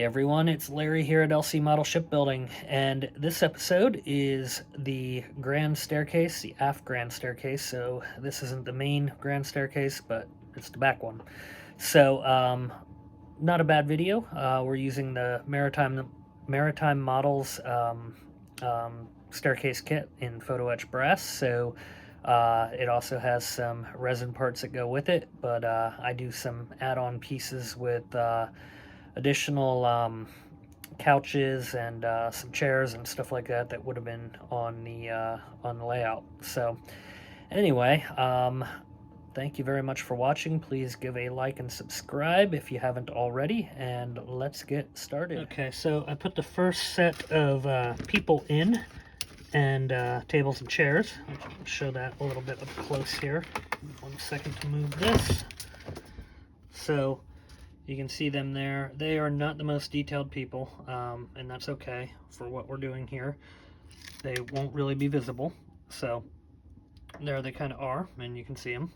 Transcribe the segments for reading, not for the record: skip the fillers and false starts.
Hey everyone, it's Larry here at LC Model Shipbuilding, and this episode is the grand staircase, the aft grand staircase. So this isn't the main grand staircase, but it's the back one. So not a bad video. We're using the Maritime Models staircase kit in photo etch brass. So it also has some resin parts that go with it, but I do some add-on pieces with additional couches and some chairs and stuff like that that would have been on the layout. So anyway, thank you very much for watching. Please give a like and subscribe if you haven't already, and let's get started. Okay, so I put the first set of people in, and tables and chairs. I'll show that a little bit up close here. 1 second to move this. So you can see them there. They are not the most detailed people, and that's okay for what we're doing here. They won't really be visible, so there they kind of are, and you can see them.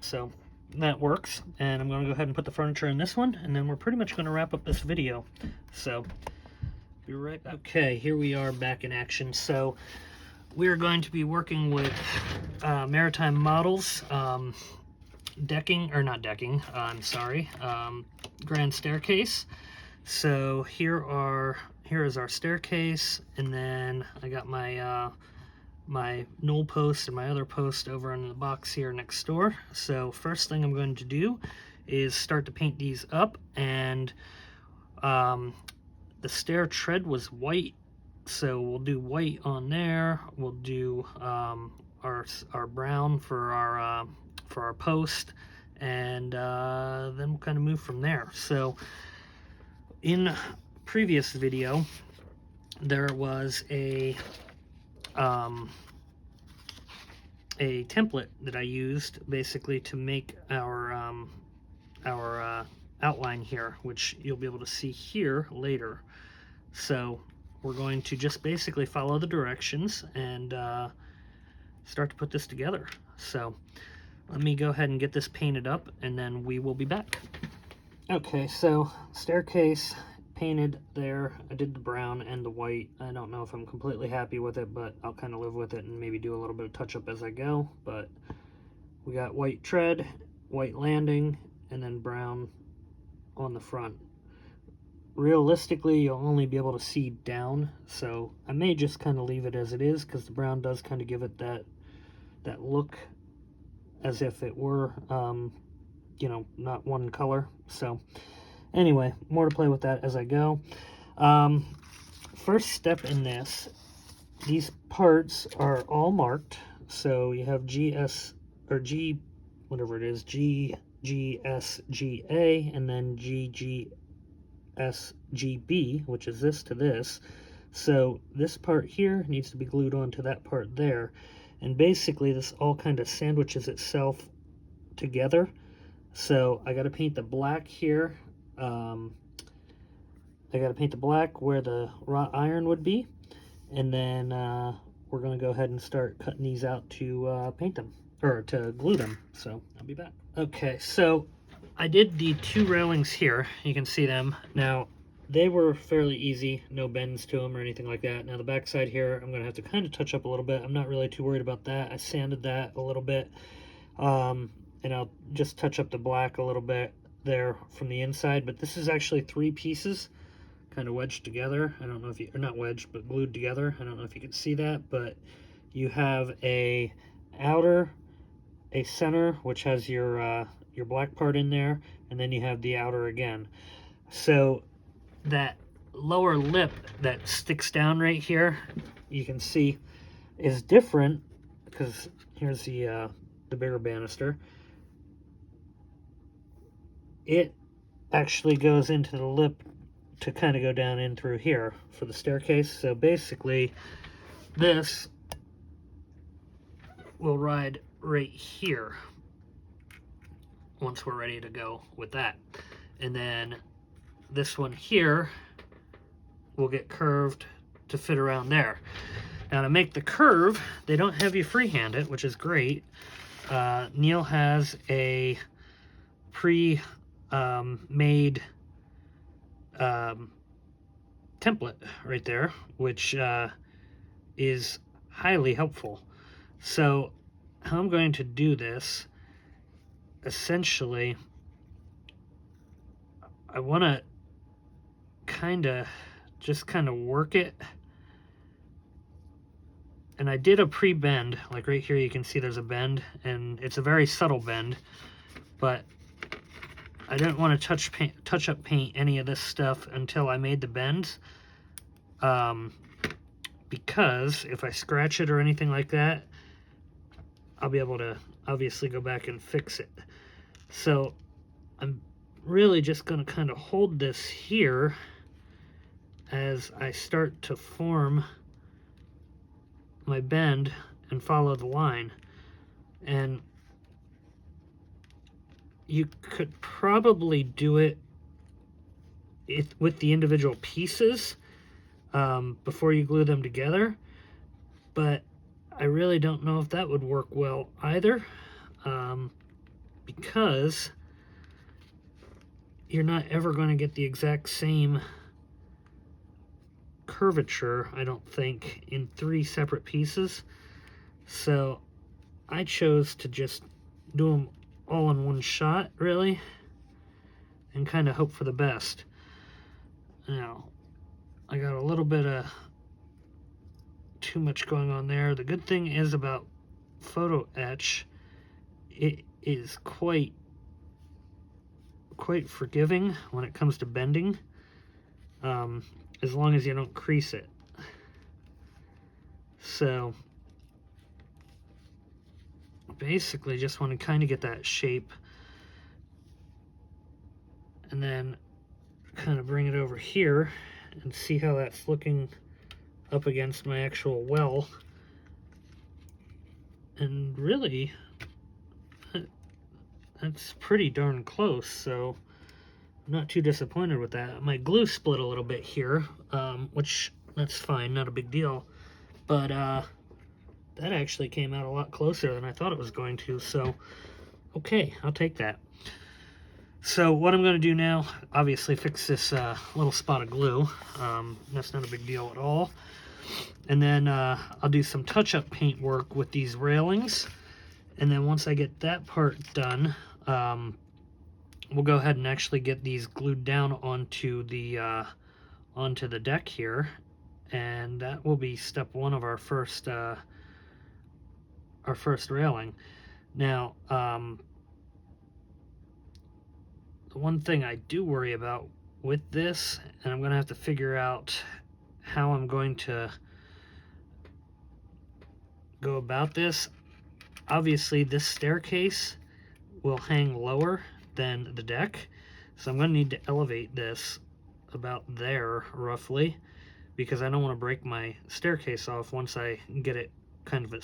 So that works, and I'm going to go ahead and put the furniture in this one, and then we're pretty much going to wrap up this video. So be right back. Okay, here we are back in action. So we're going to be working with Maritime Models decking, or not decking, I'm sorry, grand staircase. So here is our staircase, and then I got my my knoll post and my other post over in the box here next door. So first thing I'm going to do is start to paint these up, and the stair tread was white, so we'll do white on there. We'll do our brown for our post, and then we'll kind of move from there. So in previous video there was a template that I used basically to make our outline here, which you'll be able to see here later. So we're going to just basically follow the directions and start to put this together. So let me go ahead and get this painted up, and then we will be back. Okay, so staircase painted there. I did the brown and the white. I don't know if I'm completely happy with it, but I'll kind of live with it and maybe do a little bit of touch up as I go. But we got white tread, white landing, and then brown on the front. Realistically, you'll only be able to see down, so I may just kind of leave it as it is, because the brown does kind of give it that look as if it were you know, not one color. So anyway, more to play with that as I go. First step in this, these parts are all marked. So you have GS or G, whatever it is, GGSGA, and then GGSGB, which is this to this. So this part here needs to be glued onto that part there, and basically this all kind of sandwiches itself together. So I got to paint the black here. I got to paint the black where the wrought iron would be, and then we're going to go ahead and start cutting these out to paint them, or to glue them. So I'll be back. Okay, so I did the 2 railings here. You can see them. Now, they were fairly easy, no bends to them or anything like that. Now the back side here, I'm going to have to kind of touch up a little bit. I'm not really too worried about that. I sanded that a little bit. And I'll just touch up the black a little bit there from the inside. But this is actually 3 pieces kind of wedged together. I don't know if you, or not wedged, but glued together. I don't know if you can see that, but you have a outer, a center, which has your black part in there, and then you have the outer again. So that lower lip that sticks down right here, you can see, is different, because here's the bigger banister. It actually goes into the lip to kind of go down in through here for the staircase. So basically this will ride right here once we're ready to go with that. And then this one here will get curved to fit around there. Now to make the curve, they don't have you freehand it, which is great. Neil has a pre-made template right there, which is highly helpful. So how I'm going to do this, essentially, I want to just kind of work it. And I did a pre-bend, like right here you can see there's a bend, and it's a very subtle bend, but I didn't want to touch up paint any of this stuff until I made the bends, because if I scratch it or anything like that, I'll be able to obviously go back and fix it. So I'm really just going to kind of hold this here as I start to form my bend and follow the line. And you could probably do it with the individual pieces before you glue them together, but I really don't know if that would work well either, because you're not ever going to get the exact same curvature, I don't think, in 3 separate pieces. So I chose to just do them all in one shot, really, and kind of hope for the best. Now, I got a little bit of too much going on there. The good thing is about photo etch, it is quite forgiving when it comes to bending, as long as you don't crease it. So basically just want to kind of get that shape, and then kind of bring it over here and see how that's looking up against my actual well. And really, that's pretty darn close, so I'm not too disappointed with that. My glue split a little bit here, which that's fine, not a big deal, but that actually came out a lot closer than I thought it was going to, so okay, I'll take that. So what I'm going to do now, obviously fix this little spot of glue. That's not a big deal at all. And then I'll do some touch-up paint work with these railings. And then once I get that part done, we'll go ahead and actually get these glued down onto the deck here. And that will be step 1 of our first railing. Now, the one thing I do worry about with this, and I'm going to have to figure out how I'm going to go about this. Obviously, this staircase will hang lower than the deck, so I'm going to need to elevate this about there, roughly, because I don't want to break my staircase off once I get it kind of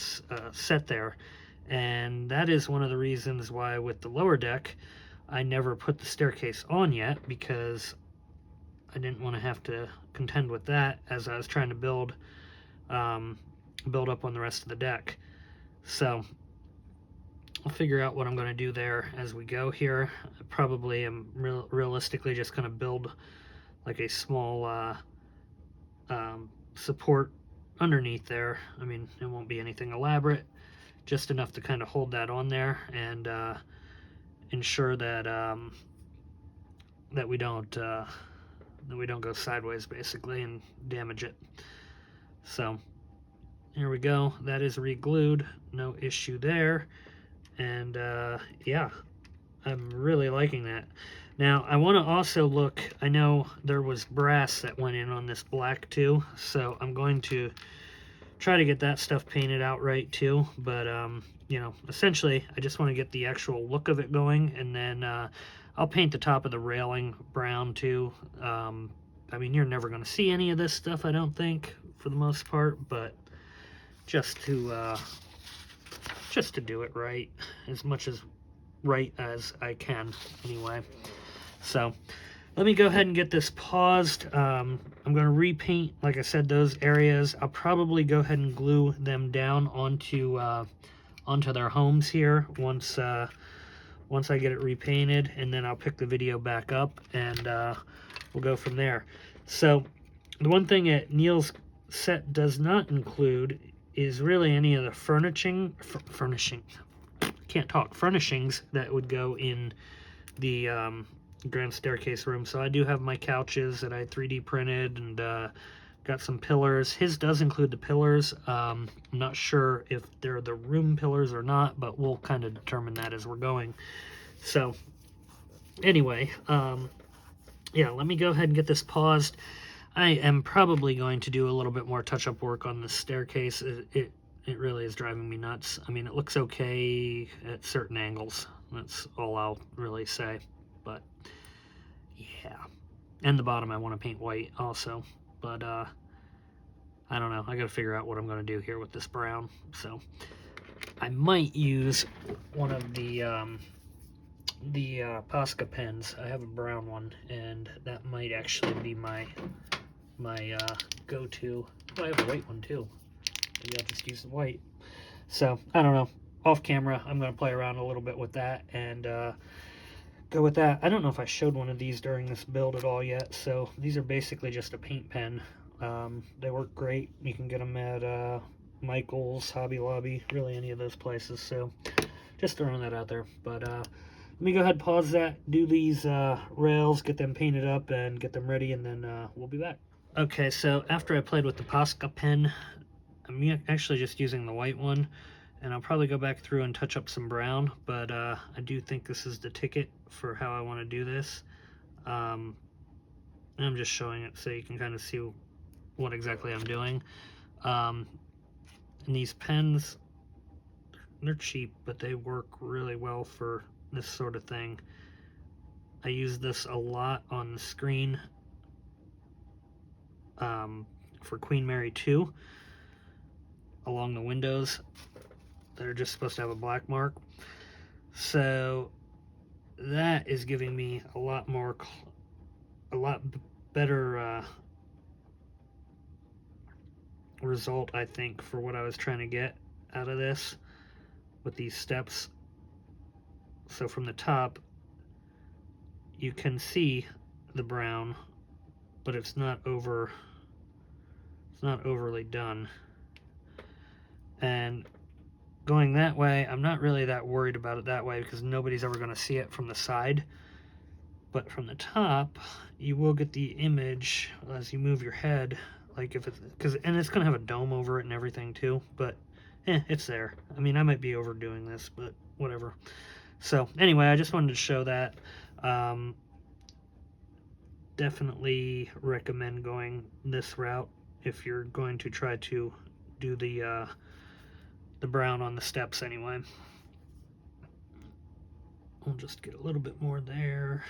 set there. And that is one of the reasons why with the lower deck, I never put the staircase on yet, because I didn't want to have to contend with that as I was trying to build up on the rest of the deck. So I'll figure out what I'm going to do there as we go here. I probably am realistically just going to build like a small support underneath there. I mean, it won't be anything elaborate, just enough to kind of hold that on there and ensure that that we don't go sideways, basically, and damage it. So here we go. That is re-glued, no issue there. And yeah, I'm really liking that. Now I want to also look, I know there was brass that went in on this black too, so I'm going to try to get that stuff painted out right too. But you know, essentially I just want to get the actual look of it going, and then I'll paint the top of the railing brown too. I mean, you're never going to see any of this stuff, I don't think, for the most part, but just to do it right, as much as right as I can anyway. So let me go ahead and get this paused. I'm going to repaint, like I said, those areas. I'll probably go ahead and glue them down onto their homes here once I get it repainted, and then I'll pick the video back up and we'll go from there. So The one thing that Neil's set does not include is really any of the furnishings that would go in the grand staircase room. So I do have my couches that I 3D printed, and got some pillars. His does include the pillars. I'm not sure if they're the room pillars or not, but we'll kind of determine that as we're going. So anyway, yeah, let me go ahead and get this paused. I am probably going to do a little bit more touch-up work on the staircase. It really is driving me nuts. I mean, it looks okay at certain angles. That's all I'll really say. But yeah, and the bottom I want to paint white also. But I don't know. I got to figure out what I'm going to do here with this brown. So I might use one of the Posca pens. I have a brown one, and that might actually be my go-to. Oh, I have a white one too. Maybe I'll just use the white. So I don't know. Off camera, I'm going to play around a little bit with that and go with that. I don't know if I showed one of these during this build at all yet. So these are basically just a paint pen. They work great. You can get them at Michael's, Hobby Lobby, really any of those places. So just throwing that out there. But let me go ahead and pause that, do these rails, get them painted up, and get them ready, and then we'll be back. Okay, so after I played with the Posca pen, I'm actually just using the white one, and I'll probably go back through and touch up some brown, but I do think this is the ticket for how I want to do this. And I'm just showing it so you can kind of see what exactly I'm doing. And these pens, they're cheap, but they work really well for this sort of thing. I use this a lot on the screen for Queen Mary 2 along the windows. They're just supposed to have a black mark. So that is giving me a lot better result, I think, for what I was trying to get out of this with these steps. So from the top, you can see the brown, but it's not overly done. And going that way, I'm not really that worried about it that way because nobody's ever going to see it from the side. But from the top, you will get the image as you move your head, like if it's, and it's going to have a dome over it and everything too, but it's there. I mean, I might be overdoing this, but whatever. So anyway, I just wanted to show that. Definitely recommend going this route if you're going to try to do the brown on the steps anyway. I'll just get a little bit more there.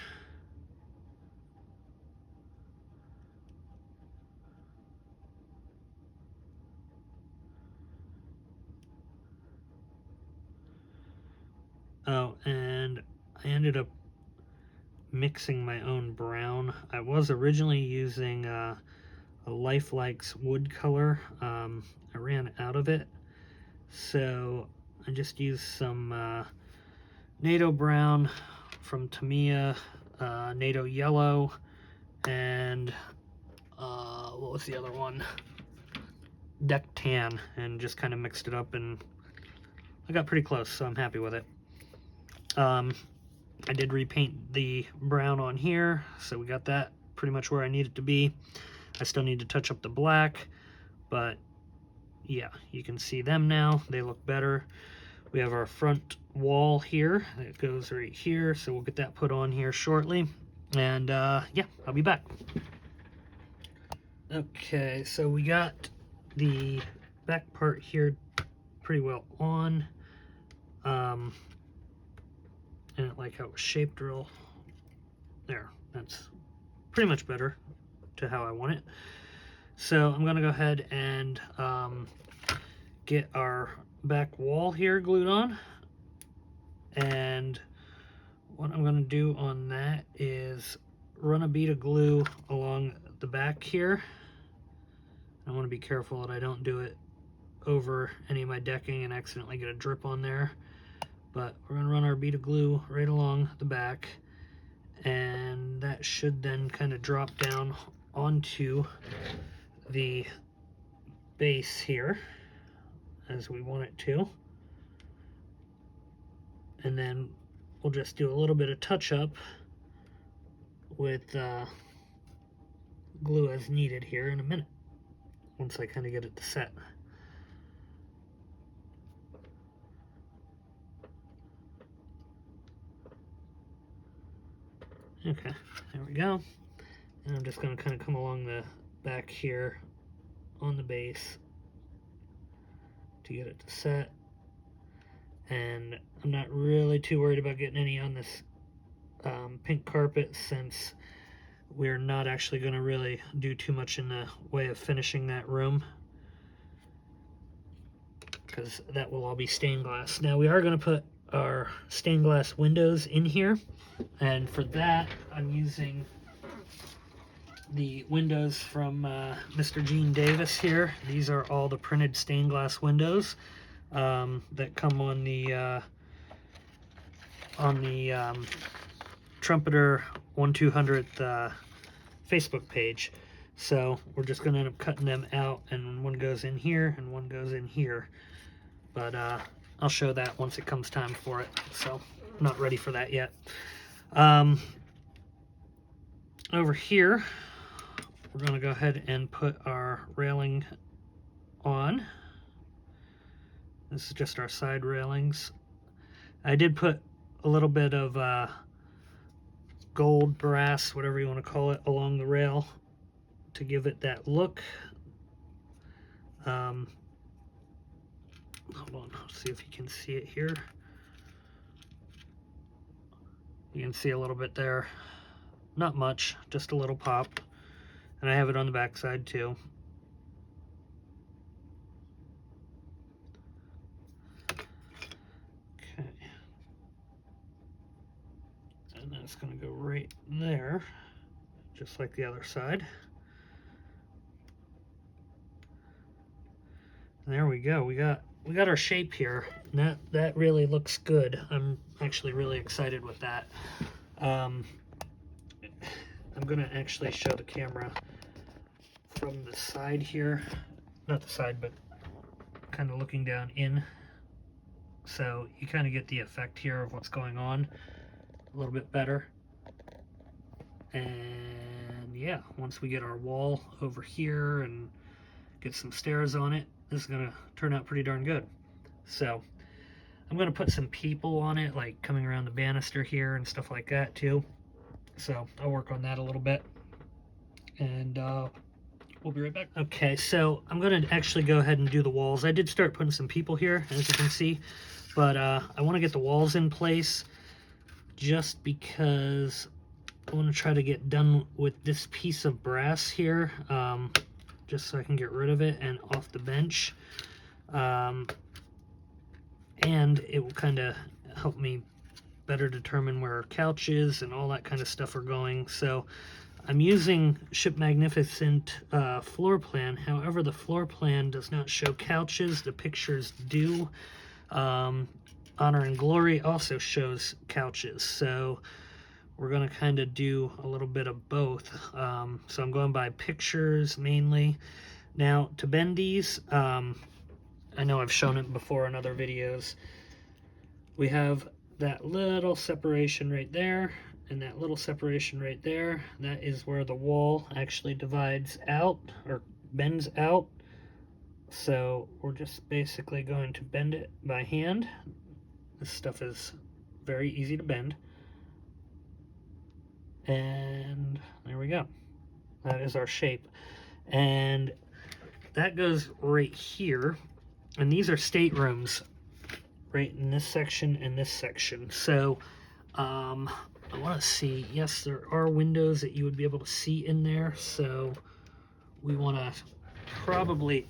Oh, and I ended up mixing my own brown. I was originally using a Lifelike's wood color. I ran out of it, so I just used some NATO brown from Tamiya, NATO yellow, and what was the other one? Deck tan, and just kind of mixed it up, and I got pretty close, so I'm happy with it. I did repaint the brown on here, so we got that pretty much where I need it to be. I still need to touch up the black, but yeah, you can see them now. They look better. We have our front wall here. It goes right here, so we'll get that put on here shortly. And yeah, I'll be back. Okay, so we got the back part here pretty well on. I didn't like how it was shaped real. There, that's pretty much better to how I want it. So I'm gonna go ahead and get our back wall here glued on. And what I'm gonna do on that is run a bead of glue along the back here. I want to be careful that I don't do it over any of my decking and accidentally get a drip on there. But we're going to run our bead of glue right along the back, and that should then kind of drop down onto the base here as we want it to, and then we'll just do a little bit of touch up with glue as needed here in a minute, once I kind of get it to set. Okay, there we go. And I'm just going to kind of come along the back here on the base to get it to set. And I'm not really too worried about getting any on this pink carpet, since we're not actually going to really do too much in the way of finishing that room, because that will all be stained glass. Now we are going to put our stained glass windows in here, and for that I'm using the windows from Mr. Gene Davis here. These are all the printed stained glass windows that come on the Trumpeter 1/200th Facebook page. So we're just going to end up cutting them out, and one goes in here and one goes in here. But I'll show that once it comes time for it. So I'm not ready for that yet. Over here, we're going to go ahead and put our railing on. This is just our side railings. I did put a little bit of gold, brass, whatever you want to call it, along the rail to give it that look. Hold on, let's see if you can see it here. You can see a little bit there. Not much, just a little pop. And I have it on the back side too. Okay. And that's going to go right there, just like the other side. And there we go. We got our shape here. And that really looks good. I'm actually really excited with that. I'm going to actually show the camera from the side here. Not the side, but kind of looking down in. So you kind of get the effect here of what's going on a little bit better. And yeah, once we get our wall over here and get some stairs on it, this is going to turn out pretty darn good. So I'm going to put some people on it, like coming around the banister here and stuff like that too. So I'll work on that a little bit, and we'll be right back. Okay, so I'm going to actually go ahead and do the walls. I did start putting some people here, as you can see, but I want to get the walls in place just because I want to try to get done with this piece of brass here, just so I can get rid of it and off the bench. And it will kind of help me better determine where our couches and all that kind of stuff are going. So I'm using Ship Magnificent floor plan. However, the floor plan does not show couches. The pictures do. Honor and Glory also shows couches. So we're going to kind of do a little bit of both. So I'm going by pictures mainly. Now, to bend these, I know I've shown it before in other videos. We have that little separation right there and that little separation right there. That is where the wall actually divides out or bends out. So we're just basically going to bend it by hand. This stuff is very easy to bend. And there we go. That is our shape. And that goes right here. And these are staterooms right in this section and this section. So I want to see, yes, there are windows that you would be able to see in there. So we want to probably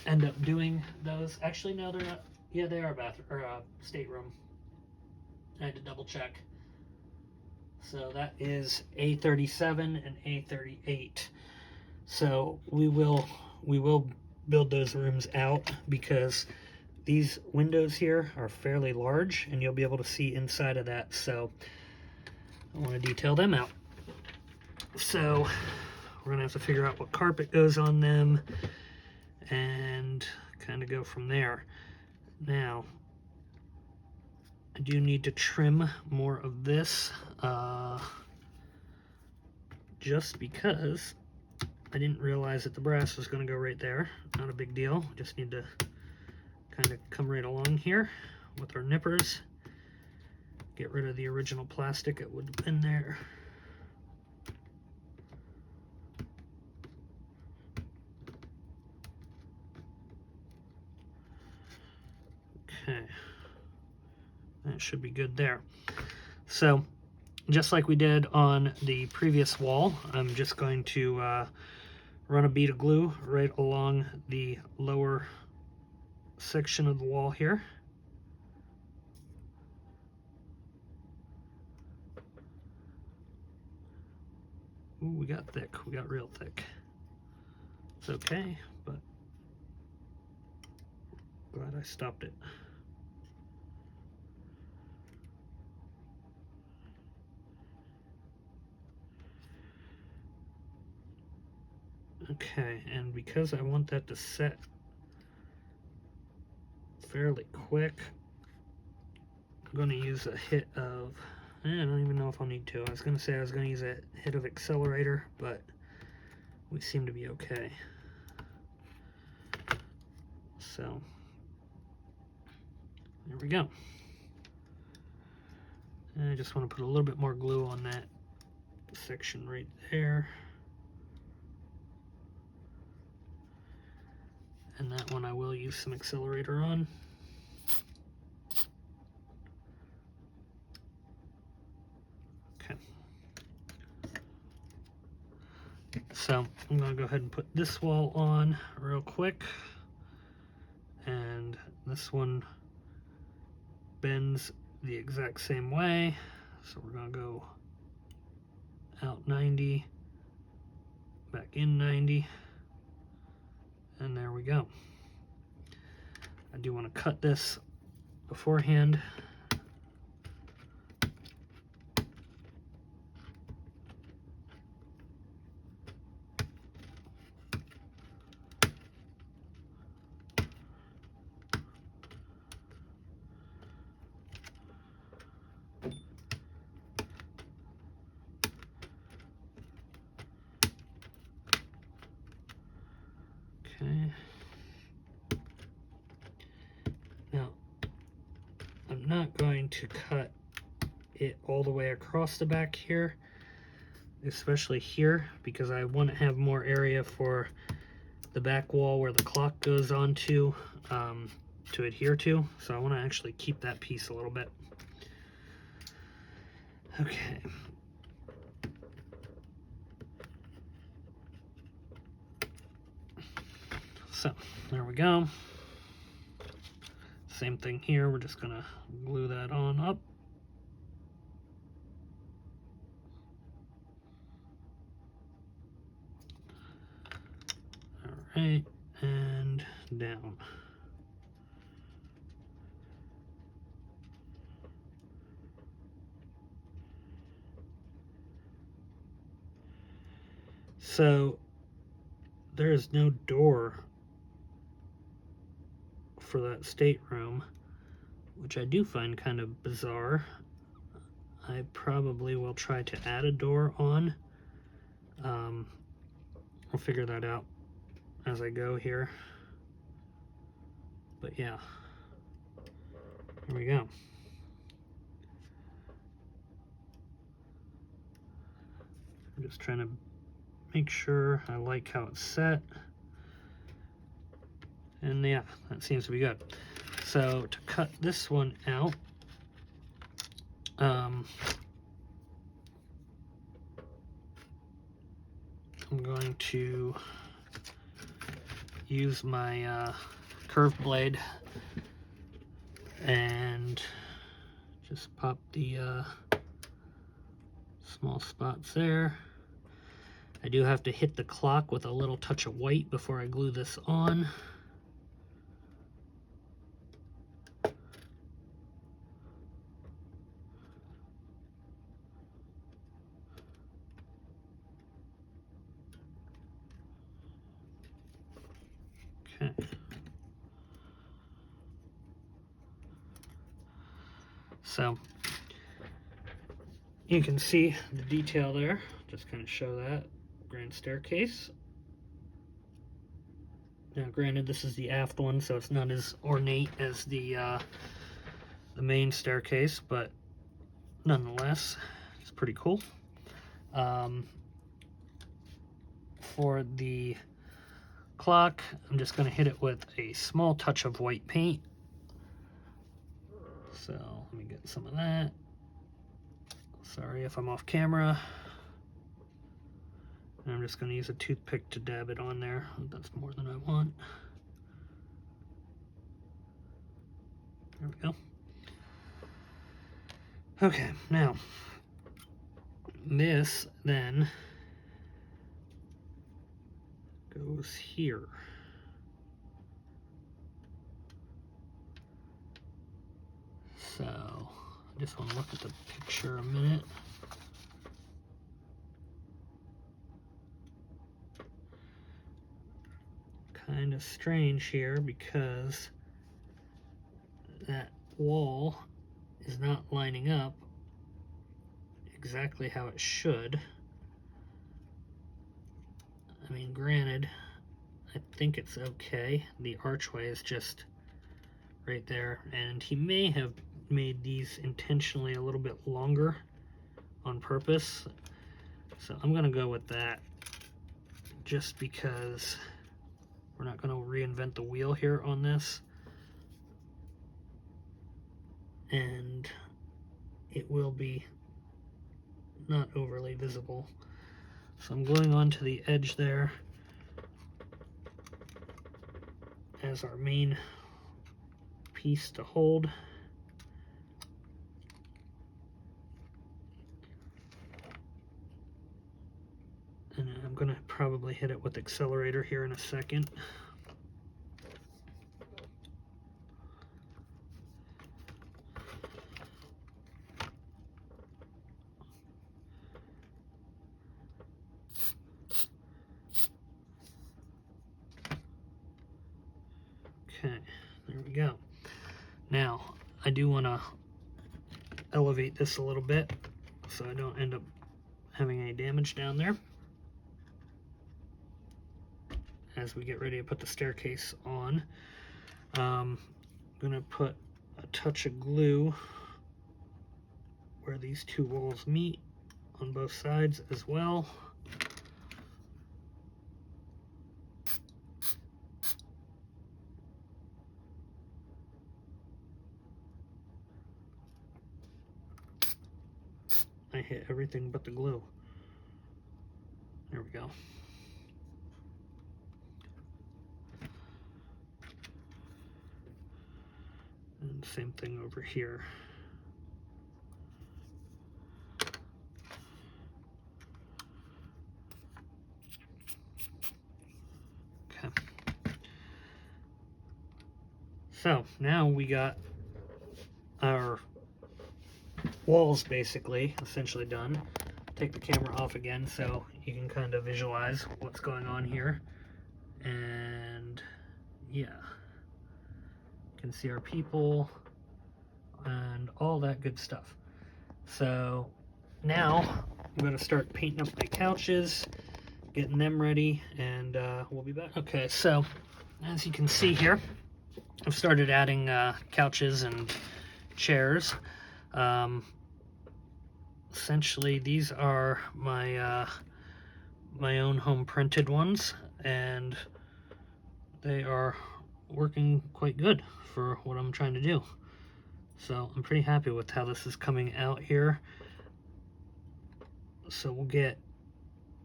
end up doing those. Actually, no, they're not. Yeah, they are bathroom or stateroom. I had to double check. So that is A37 and A38. So we will build those rooms out, because these windows here are fairly large and you'll be able to see inside of that. So I want to detail them out. So we're gonna have to figure out what carpet goes on them and kind of go from there. Now, I do need to trim more of this, just because I didn't realize that the brass was going to go right there. Not a big deal. Just need to kind of come right along here with our nippers. Get rid of the original plastic that would have been there. Okay. That should be good there. So, just like we did on the previous wall, I'm just going to run a bead of glue right along the lower section of the wall here. Ooh, we got thick. We got real thick. It's okay, but glad I stopped it. Okay, and because I want that to set fairly quick, I'm going to use a hit of, I don't even know if I'll need to. I was going to say I was going to use a hit of accelerator, but we seem to be okay. So, there we go. And I just want to put a little bit more glue on that section right there. And that one I will use some accelerator on. Okay. So I'm going to go ahead and put this wall on real quick. And this one bends the exact same way. So we're going to go out 90, back in 90. And there we go. I do want to cut this beforehand. Okay. Now, I'm not going to cut it all the way across the back here, especially here, because I want to have more area for the back wall where the clock goes onto to adhere to. So I want to actually keep that piece a little bit. Okay. So there we go. Same thing here. We're just gonna glue that on up. All right, and down. So there is no door for that stateroom, which I do find kind of bizarre. I probably will try to add a door on. I'll figure that out as I go here. But yeah, here we go. I'm just trying to make sure I like how it's set. And yeah, that seems to be good. So to cut this one out, I'm going to use my curved blade and just pop the small spots there. I do have to hit the clock with a little touch of white before I glue this on. So you can see the detail there. Just kind of show that grand staircase. Now, granted, this is the aft one, so it's not as ornate as the main staircase, but nonetheless, it's pretty cool. For the clock, I'm just going to hit it with a small touch of white paint. So let me get some of that. Sorry if I'm off camera. And I'm just going to use a toothpick to dab it on there. That's more than I want. There we go. Okay, now this then goes here. So I just want to look at the picture a minute. Kind of strange here because that wall is not lining up exactly how it should. I mean, granted, I think it's okay. The archway is just right there, and he may have made these intentionally a little bit longer on purpose. So I'm gonna go with that just because we're not gonna reinvent the wheel here on this. And it will be not overly visible. So I'm going on to the edge there as our main piece to hold. And I'm going to probably hit it with accelerator here in a second. Okay, there we go. Now, I do want to elevate this a little bit so I don't end up having any damage down there as we get ready to put the staircase on. I'm going to put a touch of glue where these two walls meet on both sides as well. I hit everything but the glue. There we go. And same thing over here. Okay. So now we got our walls basically essentially done. Take the camera off again so you can kind of visualize what's going on here. And yeah, you can see our people and all that good stuff. So now I'm going to start painting up my couches, getting them ready, and we'll be back. Okay, so as you can see here, I've started adding couches and chairs. Essentially, these are my my own home printed ones, and they are working quite good for what I'm trying to do. So I'm pretty happy with how this is coming out here. So we'll get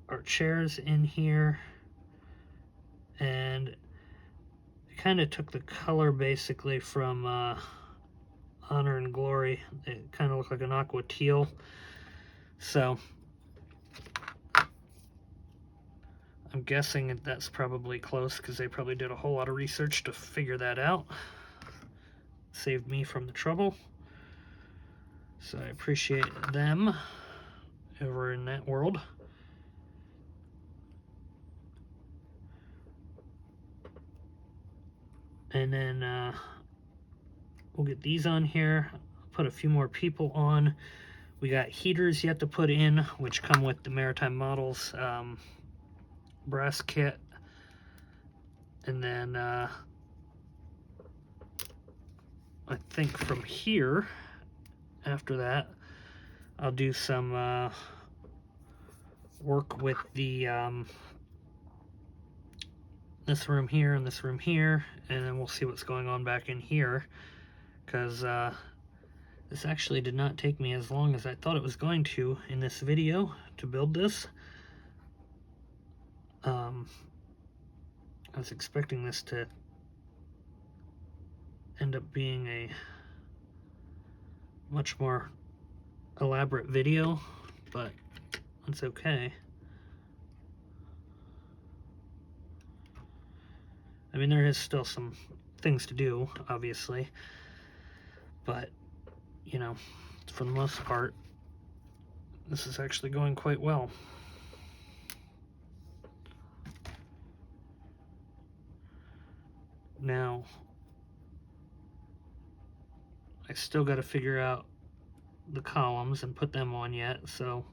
our chairs in here, and I kind of took the color basically from Honor and Glory. It kind of looked like an aqua teal. So I'm guessing that's probably close because they probably did a whole lot of research to figure that out. Saved me from the trouble. So I appreciate them over in that world. And then we'll get these on here. I'll put a few more people on. We got heaters yet to put in, which come with the Maritime models brass kit. And then I think from here, after that, I'll do some work with the this room here and this room here, and then we'll see what's going on back in here, because this actually did not take me as long as I thought it was going to in this video to build this. I was expecting this to end up being a much more elaborate video, but it's okay. I mean, there is still some things to do, obviously, but, you know, for the most part, this is actually going quite well. Now, I still got to figure out the columns and put them on yet, so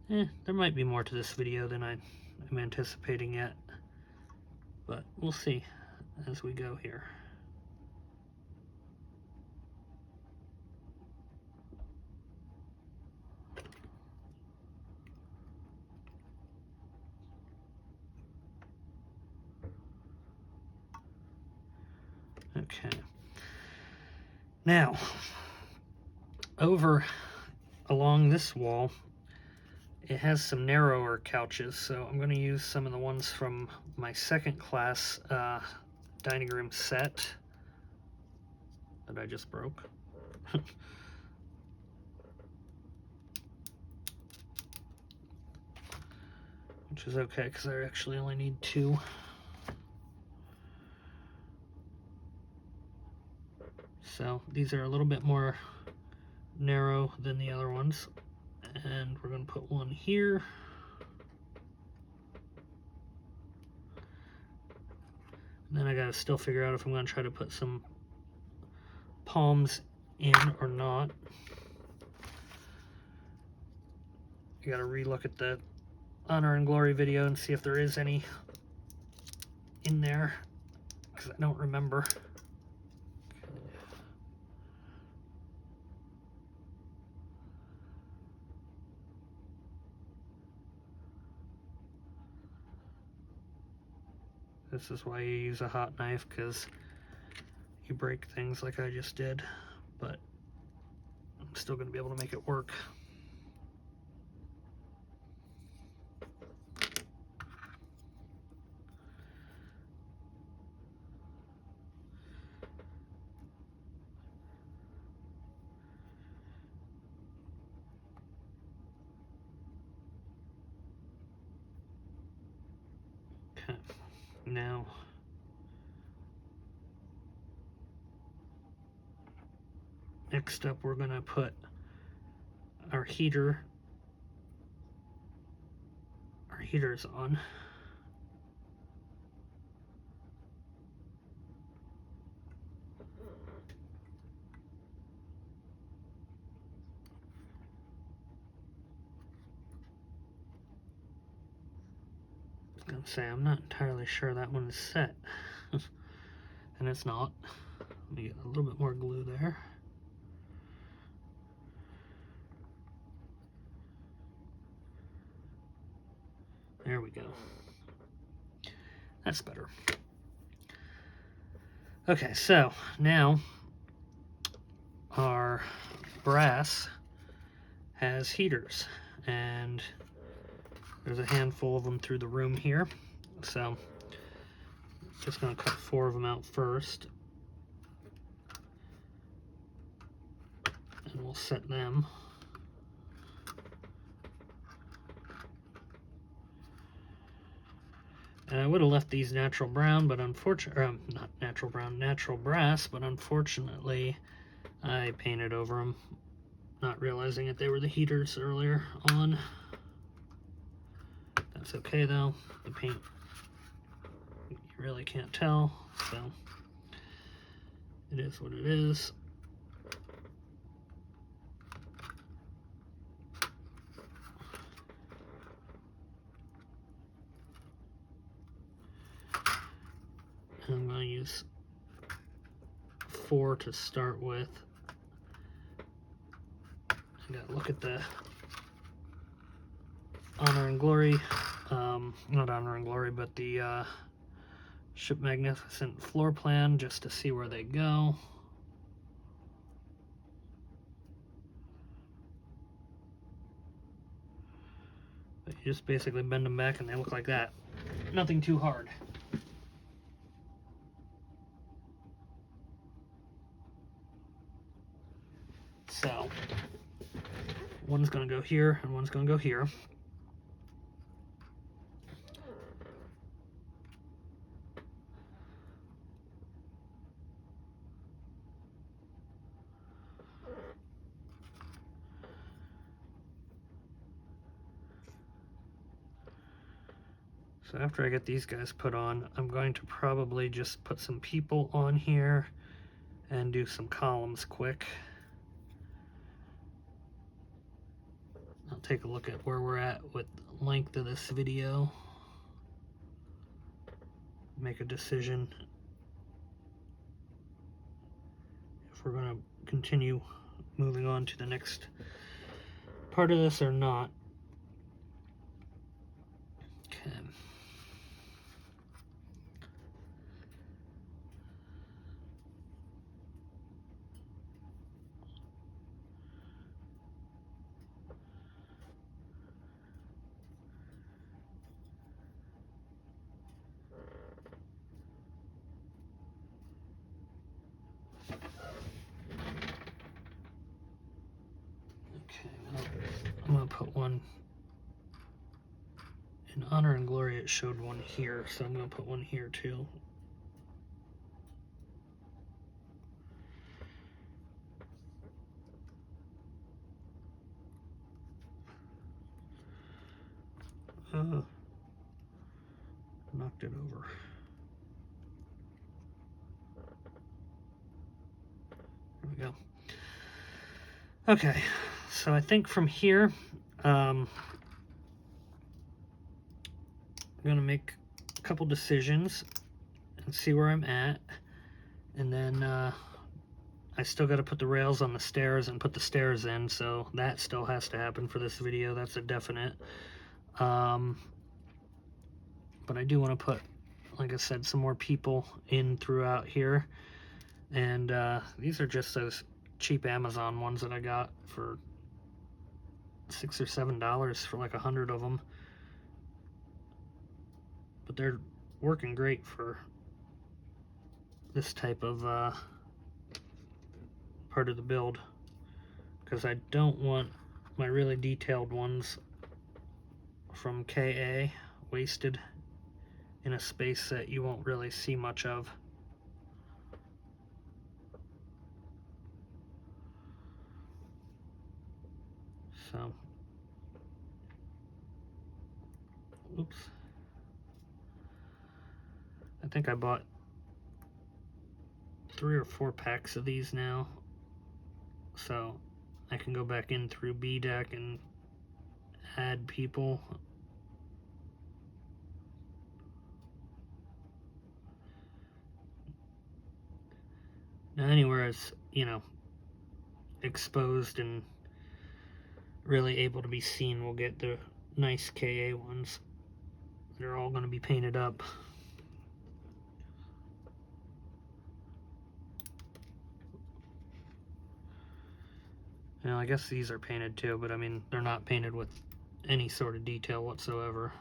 there might be more to this video than I'm anticipating yet, but we'll see as we go here. Okay. Now, over along this wall, it has some narrower couches, so I'm going to use some of the ones from my second class dining room set that I just broke. Which is okay, because I actually only need 2. So these are a little bit more narrow than the other ones. And we're going to put one here. And then I got to still figure out if I'm going to try to put some palms in or not. You got to relook at the Honor and Glory video and see if there is any in there, because I don't remember. This is why you use a hot knife, because you break things like I just did, but I'm still going to be able to make it work. Okay, now next up we're going to put our heaters on. I was going to say, I'm not entirely sure that one is set. And it's not. Let me get a little bit more glue there. There we go. That's better. Okay, so now our brass has heaters, and there's a handful of them through the room here. So just going to cut 4 of them out first, and we'll set them. And I would have left these natural brown, but unfortunately, not natural brown, natural brass, but unfortunately I painted over them, not realizing that they were the heaters earlier on. That's okay though, the paint, you really can't tell, so it is what it is. use 4 to start with. I gotta look at the Honor and Glory, not Honor and Glory, but the Ship Magnificent floor plan just to see where they go. But you just basically bend them back and they look like that. Nothing too hard. So, one's going to go here and one's going to go here. So after I get these guys put on, I'm going to probably just put some people on here and do some columns quick. I'll take a look at where we're at with the length of this video. Make a decision if we're going to continue moving on to the next part of this or not. Okay. I'm going to put one in Honor and Glory. It showed one here, so I'm going to put one here too. Knocked it over. There we go. Okay, so I think from here, I'm going to make a couple decisions and see where I'm at. And then I still got to put the rails on the stairs and put the stairs in, so that still has to happen for this video. That's a definite. But I do want to put, like I said, some more people in throughout here. And these are just those cheap Amazon ones that I got for $6 or $7 for like 100 of them. But they're working great for this type of part of the build, because I don't want my really detailed ones from KA wasted in a space that you won't really see much of. So, oops. I think I bought 3 or 4 packs of these now, so I can go back in through B-Deck and add people. Now anywhere it's, you know, exposed and really able to be seen, we'll get the nice KA ones. They're all going to be painted up. Now I guess these are painted too, but I mean, they're not painted with any sort of detail whatsoever.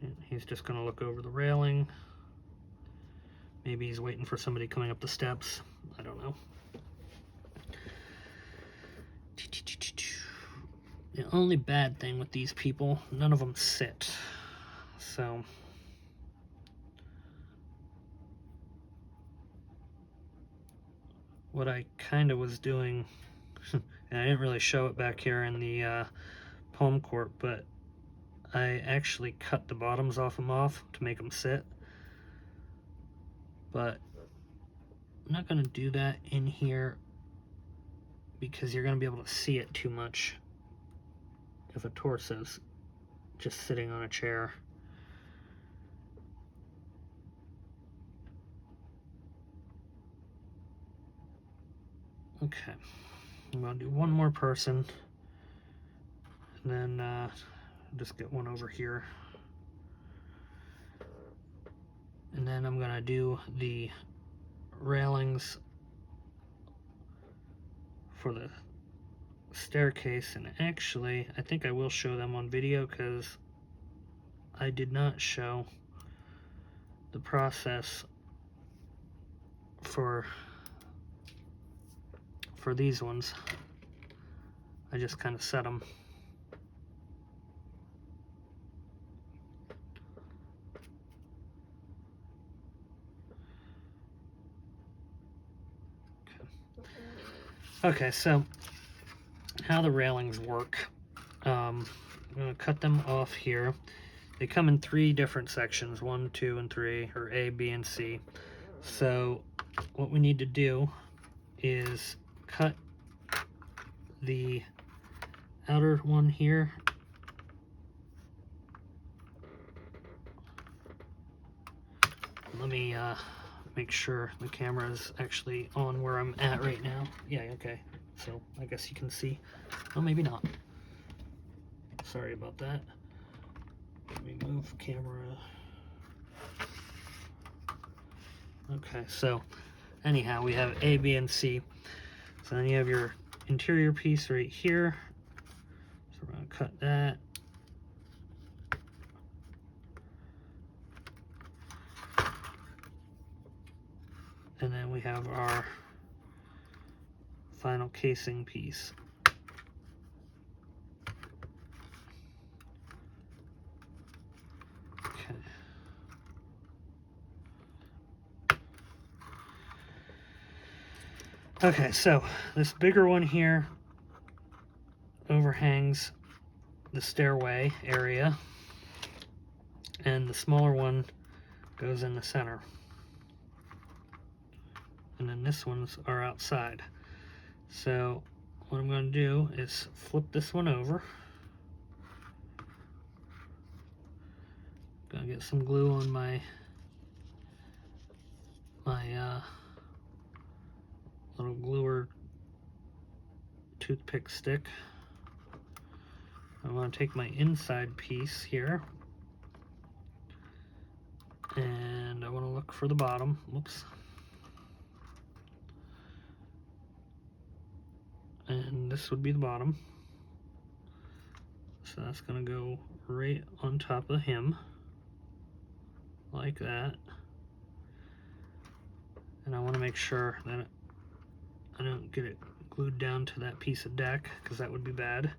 And he's just going to look over the railing. Maybe he's waiting for somebody coming up the steps. I don't know. The only bad thing with these people, none of them sit. So what I kind of was doing, and I didn't really show it back here in the palm court, but I actually cut the bottoms off them to make them sit. But I'm not going to do that in here because you're going to be able to see it too much if a torso's just sitting on a chair. Okay, I'm gonna do one more person, and then just get one over here. And then I'm gonna do the railings for the staircase, and actually I think I will show them on video because I did not show the process for these ones. I just kind of set them. Okay, so how the railings work. I'm going to cut them off here. They come in 3 different sections, 1, 2, and 3, or A, B, and C. So what we need to do is cut the outer one here. Let me make sure the camera is actually on where I'm at right now. Yeah, okay. So I guess you can see. Oh, maybe not. Sorry about that. Let me move camera. Okay, so anyhow, we have A, B, and C. So then you have your interior piece right here. So we're going to cut that. And then we have our final casing piece. Okay. Okay, so this bigger one here overhangs the stairway area, and the smaller one goes in the center. And then this ones are outside. So what I'm going to do is flip this one over. Gonna get some glue on my little gluer toothpick stick. I want to take my inside piece here, and I want to look for the bottom. Whoops. And this would be the bottom. So that's going to go right on top of him, like that. And I want to make sure that I don't get it glued down to that piece of deck, because that would be bad.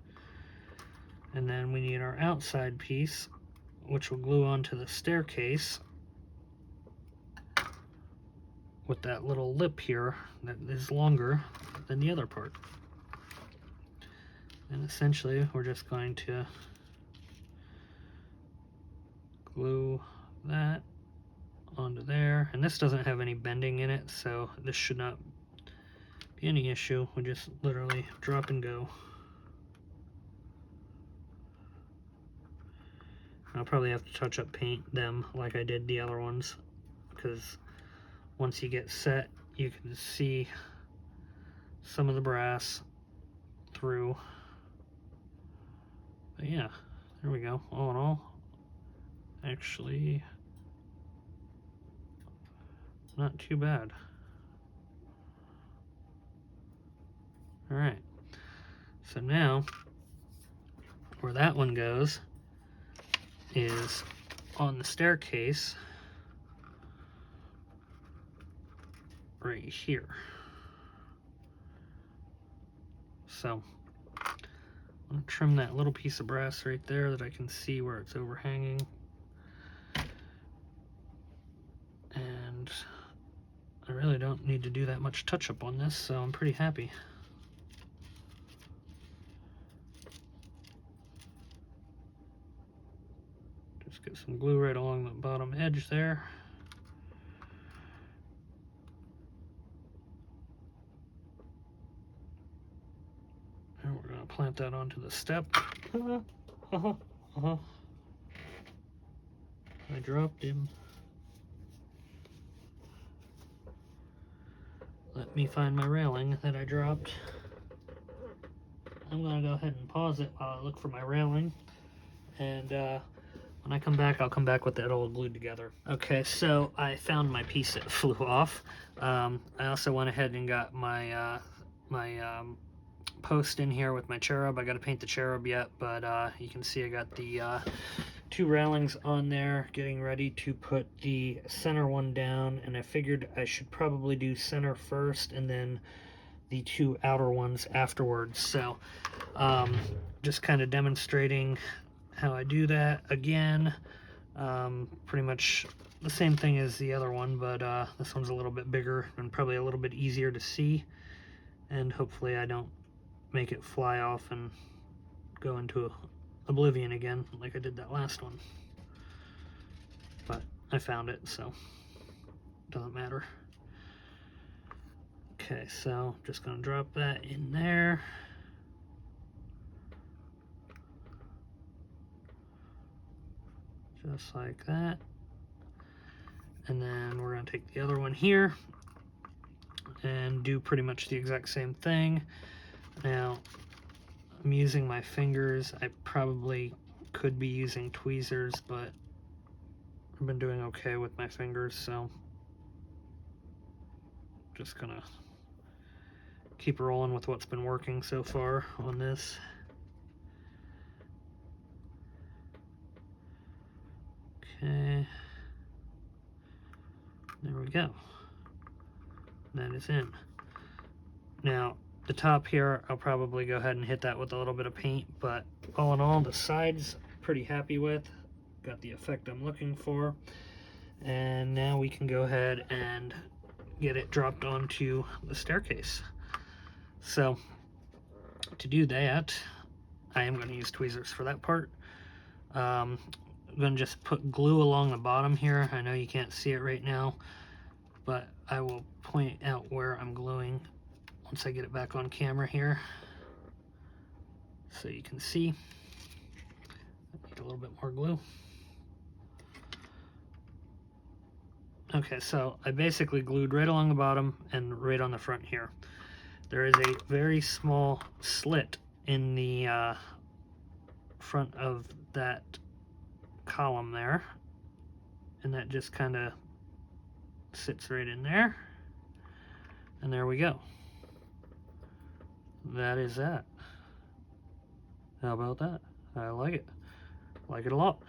And then we need our outside piece, which will glue onto the staircase with that little lip here that is longer than the other part. And essentially we're just going to glue that onto there. And this doesn't have any bending in it, so this should not be any issue. We just literally drop and go. I'll probably have to touch up paint them like I did the other ones, because once you get set, you can see some of the brass through. But yeah, there we go. All in all, actually not too bad. All right, so now where that one goes is on the staircase right here. So I'm going to trim that little piece of brass right there that I can see where it's overhanging. And I really don't need to do that much touch-up on this, so I'm pretty happy. Just get some glue right along the bottom edge there. And we're going to plant that onto the step. I dropped him. Let me find my railing that I dropped. I'm going to go ahead and pause it while I look for my railing. And when I come back, I'll come back with that all glued together. Okay, so I found my piece that flew off. I also went ahead and got my post in here with my cherub. I got to paint the cherub yet, but you can see I got the 2 railings on there, getting ready to put the center one down, and I figured I should probably do center first and then the 2 outer ones afterwards. So just kind of demonstrating how I do that again. Pretty much the same thing as the other one, but this one's a little bit bigger and probably a little bit easier to see, and hopefully I don't make it fly off and go into oblivion again like I did that last one. But I found it, so it doesn't matter. Okay, so just gonna drop that in there. Just like that. And then we're gonna take the other one here and do pretty much the exact same thing. Now, I'm using my fingers. I probably could be using tweezers, but I've been doing okay with my fingers, so just gonna keep rolling with what's been working so far on this. Okay, there we go. That is in. Now, the top here, I'll probably go ahead and hit that with a little bit of paint, but all in all, the sides, pretty happy with. Got the effect I'm looking for. And now we can go ahead and get it dropped onto the staircase. So, to do that, I am going to use tweezers for that part. I'm going to just put glue along the bottom here. I know you can't see it right now, but I will point out where I'm gluing once I get it back on camera here, so you can see. I need a little bit more glue. Okay, so I basically glued right along the bottom and right on the front here. There is a very small slit in the front of that column there, and that just kind of sits right in there, and there we go. That is that. How about that? I like it. Like it a lot.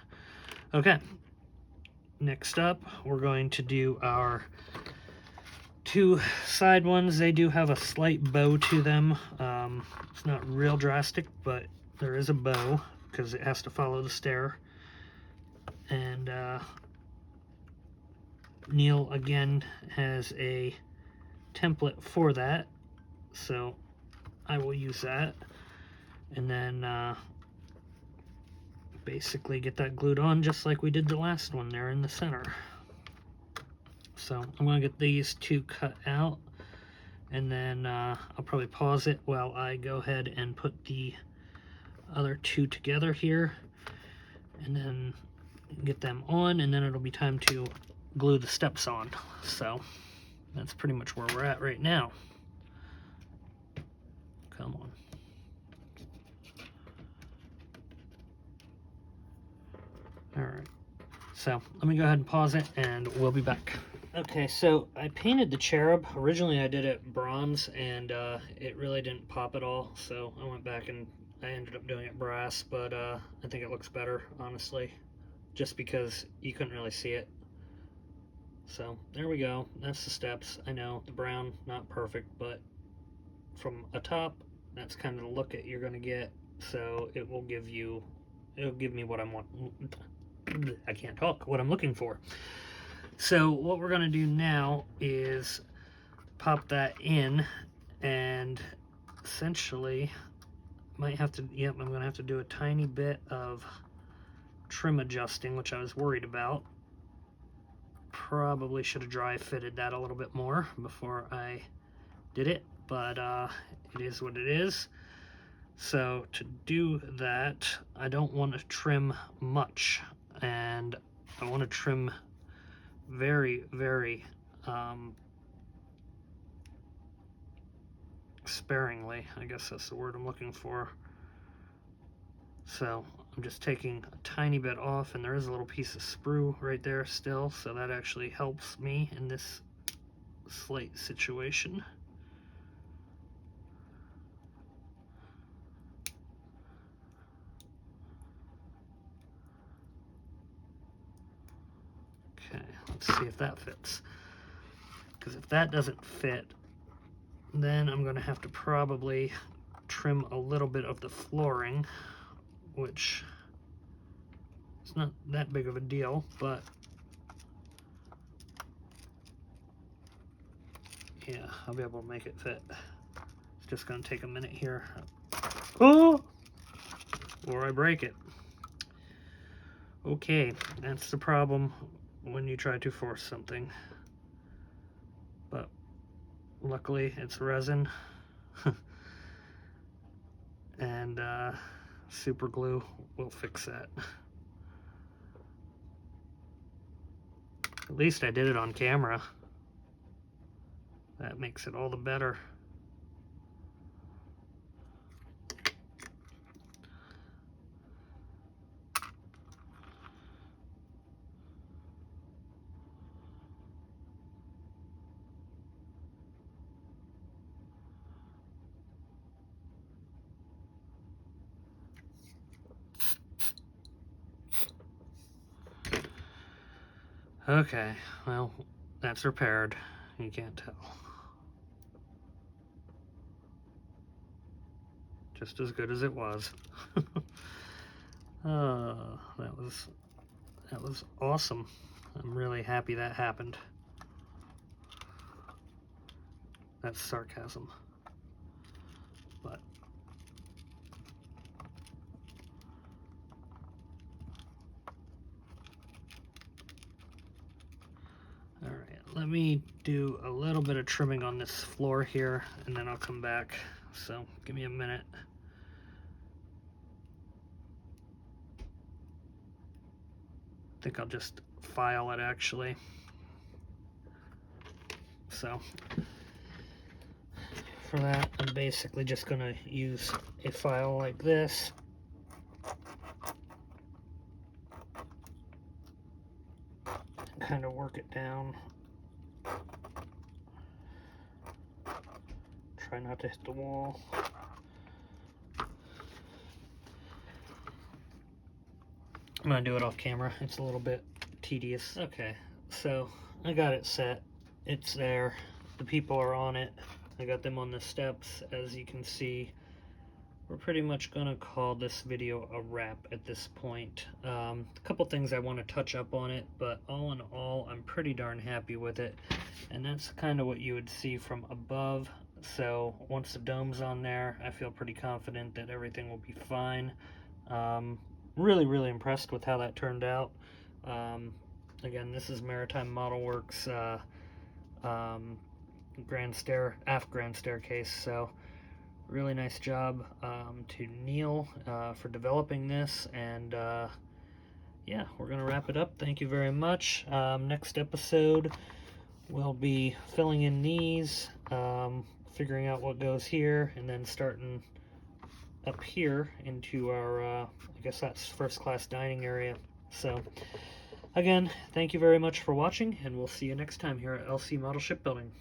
Okay. Next up, we're going to do our 2 side ones. They do have a slight bow to them. It's not real drastic, but there is a bow because it has to follow the stair. And Neil, again, has a template for that, so I will use that. And then basically get that glued on just like we did the last one there in the center. So I'm going to get these 2 cut out, and then I'll probably pause it while I go ahead and put the other 2 together here, and then get them on, and then it'll be time to glue the steps on. So that's pretty much where we're at right now. Come on. Alright, so let me go ahead and pause it and we'll be back. Okay, so I painted the cherub. Originally I did it bronze, and it really didn't pop at all, so I went back and I ended up doing it brass, but I think it looks better, honestly, just because you couldn't really see it. So there we go. That's the steps. I know the brown, not perfect, but from atop, that's kind of the look that you're going to get, so it will give you, it'll give me what I can't talk, what I'm looking for. So what we're going to do now is pop that in, and essentially might have to, yep, I'm going to have to do a tiny bit of trim adjusting, which I was worried about. Probably should have dry fitted that a little bit more before I did it, but it is what it is. So to do that, I don't want to trim much, and I want to trim very, very sparingly. I guess that's the word I'm looking for. So I'm just taking a tiny bit off, and there is a little piece of sprue right there still, so that actually helps me in this slate situation. Okay, let's see if that fits. Because if that doesn't fit, then I'm going to have to probably trim a little bit of the flooring, which is not that big of a deal, but yeah, I'll be able to make it fit. It's just going to take a minute here. Oh! Or I break it. Okay, that's the problem when you try to force something. But luckily it's resin. And super glue will fix that. At least I did it on camera. That makes it all the better. Okay, well, that's repaired. You can't tell. Just as good as it was. That was awesome. I'm really happy that happened. That's sarcasm. But all right, let me do a little bit of trimming on this floor here, and then I'll come back. So give me a minute. I think I'll just file it actually. So for that, I'm basically just going to use a file like this. Kind of work it down. Try not to hit the wall. I'm going to do it off camera. It's a little bit tedious. Okay, so I got it set. It's there. The people are on it. I got them on the steps. As you can see, we're pretty much going to call this video a wrap at this point. A couple things I want to touch up on it, but all in all, I'm pretty darn happy with it. And that's kind of what you would see from above. So once the dome's on there, I feel pretty confident that everything will be fine. Really, really impressed with how that turned out. Again, this is Maritime Model Works grand stair, aft grand staircase. So really nice job to Neil for developing this. And yeah, we're gonna wrap it up. Thank you very much. Next episode, we'll be filling in these, figuring out what goes here, and then starting up here into our, I guess that's first class dining area. So again, thank you very much for watching, and we'll see you next time here at LC Model Shipbuilding.